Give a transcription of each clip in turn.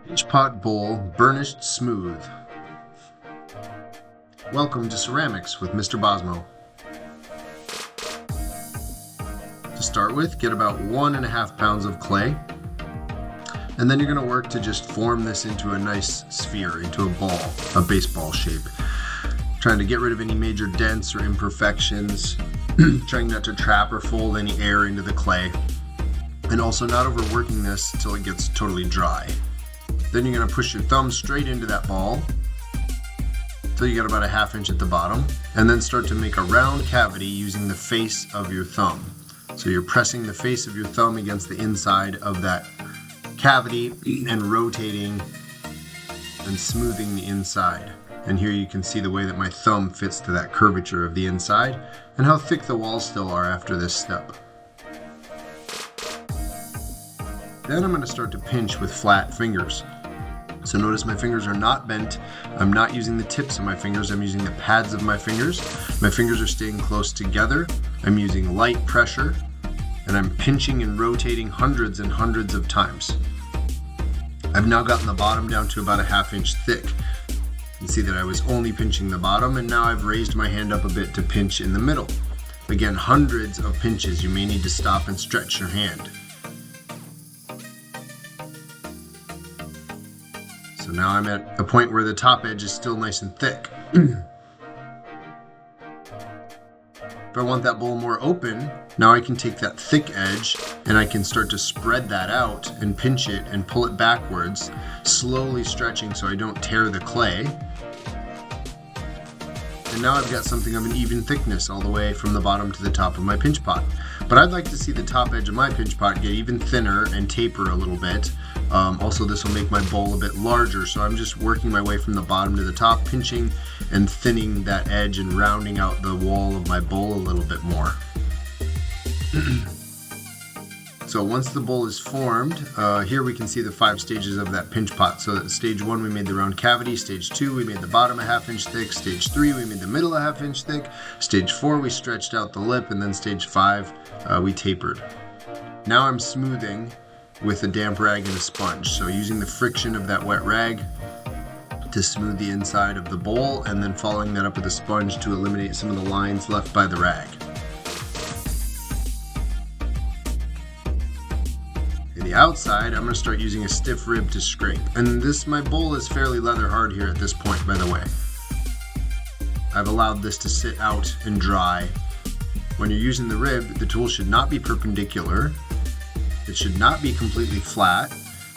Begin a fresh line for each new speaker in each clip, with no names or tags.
Pinch pot bowl, burnished smooth. Welcome to Ceramics with Mr. Bosmo. To start with, get about 1.5 pounds of clay. And then you're going to work to just form this into a nice sphere, into a ball, a baseball shape. Trying to get rid of any major dents or imperfections. Trying not to trap or fold any air into the clay. And also not overworking this until it gets totally dry. Then you're going to push your thumb straight into that ball until you get about 1/2 inch at the bottom, and then start to make a round cavity using the face of your thumb. So you're pressing the face of your thumb against the inside of that cavity and rotating and smoothing the inside. And here you can see the way that my thumb fits to that curvature of the inside and how thick the walls still are after this step. Then I'm going to start to pinch with flat fingers. So notice my fingers are not bent. I'm not using the tips of my fingers. I'm using the pads of my fingers. My fingers are staying close together. I'm using light pressure, and I'm pinching and rotating hundreds and hundreds of times. I've now gotten the bottom down to about 1/2 inch thick. You can see that I was only pinching the bottom, and now I've raised my hand up a bit to pinch in the middle. Again, hundreds of pinches. You may need to stop and stretch your hand. So now I'm at a point where the top edge is still nice and thick. If I want that bowl more open, now I can take that thick edge and I can start to spread that out and pinch it and pull it backwards, slowly stretching so I don't tear the clay. And now I've got something of an even thickness all the way from the bottom to the top of my pinch pot. But I'd like to see the top edge of my pinch pot get even thinner and taper a little bit. Also, this will make my bowl a bit larger, so I'm just working my way from the bottom to the top, pinching and thinning that edge and rounding out the wall of my bowl a little bit more. So once the bowl is formed, here we can see the 5 stages of that pinch pot. So at stage 1 we made the round cavity, stage 2 we made the bottom 1/2 inch thick, stage 3 we made the middle 1/2 inch thick, stage 4 we stretched out the lip, and then stage 5 we tapered. Now I'm smoothing with a damp rag and a sponge. So using the friction of that wet rag to smooth the inside of the bowl, and then following that up with a sponge to eliminate some of the lines left by the rag. In the outside, I'm going to start using a stiff rib to scrape. And my bowl is fairly leather hard here at this point, by the way. I've allowed this to sit out and dry. When you're using the rib, the tool should not be perpendicular. It should not be completely flat.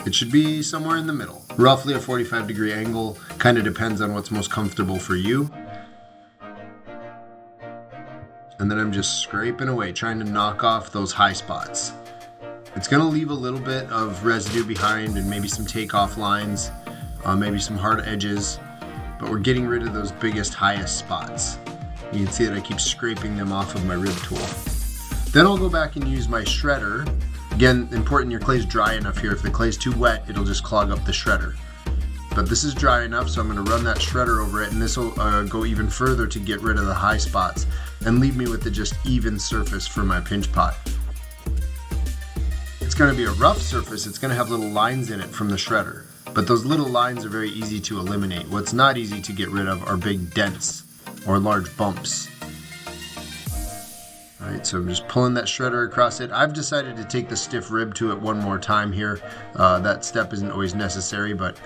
It should be somewhere in the middle. Roughly a 45-degree angle, kind of depends on what's most comfortable for you. And then I'm just scraping away, trying to knock off those high spots. It's going to leave a little bit of residue behind and maybe some takeoff lines, maybe some hard edges, but we're getting rid of those biggest, highest spots. You can see that I keep scraping them off of my rib tool. Then I'll go back and use my shredder. Again, important your clay's dry enough here. If the clay's too wet, it'll just clog up the shredder. But this is dry enough, so I'm going to run that shredder over it, and this will go even further to get rid of the high spots and leave me with the just even surface for my pinch pot. It's going to be a rough surface. It's going to have little lines in it from the shredder, but those little lines are very easy to eliminate. What's not easy to get rid of are big dents or large bumps. Alright, so I'm just pulling that shredder across it. I've decided to take the stiff rib to it one more time here. That step isn't always necessary, but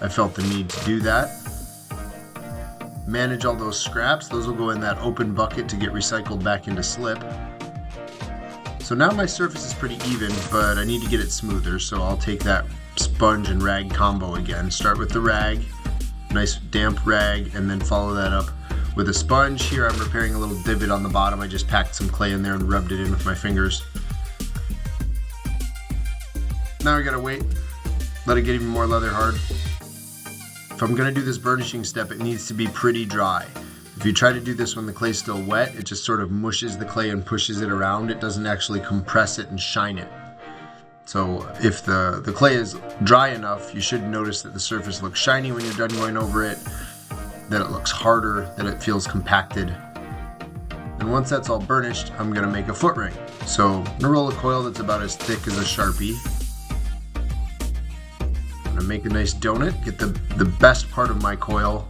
I felt the need to do that. Manage all those scraps. Those will go in that open bucket to get recycled back into slip. So now my surface is pretty even, but I need to get it smoother, so I'll take that sponge and rag combo again. Start with the rag, nice damp rag, and then follow that up with a sponge. Here I'm repairing a little divot on the bottom. I just packed some clay in there and rubbed it in with my fingers. Now I gotta wait, let it get even more leather hard. If I'm gonna do this burnishing step, it needs to be pretty dry. If you try to do this when the clay's still wet, it just sort of mushes the clay and pushes it around. It doesn't actually compress it and shine it. So if the clay is dry enough, you should notice that the surface looks shiny when you're done going over it, that it looks harder, that it feels compacted. And once that's all burnished, I'm going to make a foot ring. So I'm going to roll a coil that's about as thick as a Sharpie. I'm gonna make a nice donut, get the best part of my coil,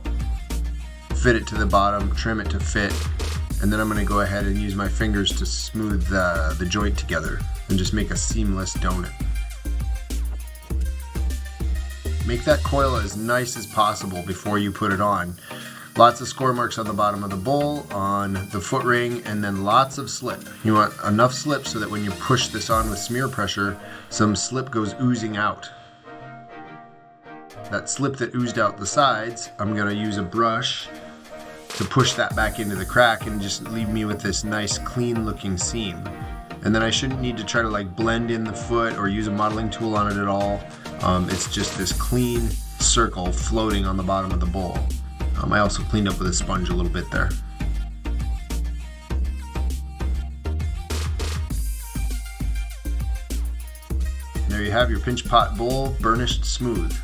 fit it to the bottom, trim it to fit, and then I'm gonna go ahead and use my fingers to smooth the joint together and just make a seamless donut. Make that coil as nice as possible before you put it on. Lots of score marks on the bottom of the bowl, on the foot ring, and then lots of slip. You want enough slip so that when you push this on with smear pressure, some slip goes oozing out. That slip that oozed out the sides, I'm going to use a brush to push that back into the crack and just leave me with this nice clean looking seam. And then I shouldn't need to try to like blend in the foot or use a modeling tool on it at all. It's just this clean circle floating on the bottom of the bowl. I also cleaned up with a sponge a little bit there. There you have your pinch pot bowl, burnished smooth.